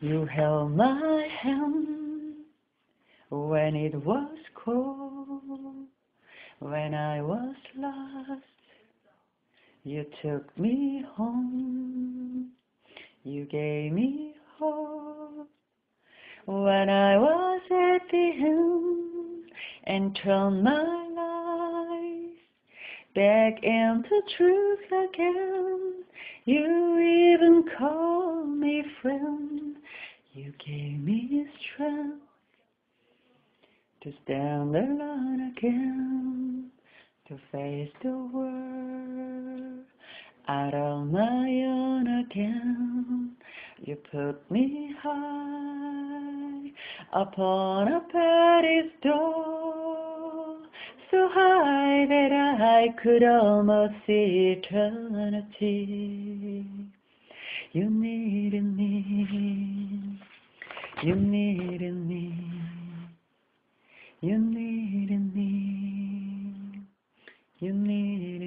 You held my hand when it was cold, when I was lost. You took me home, you gave me hope when I was at the end, and turned my life back into truth again. You even called me friend. You gave me strength to stand alone again, to face the world out on my own again. You put me high upon a pedestal, so high that I could almost see eternity. You needed me, you needed me, you needed me, you needed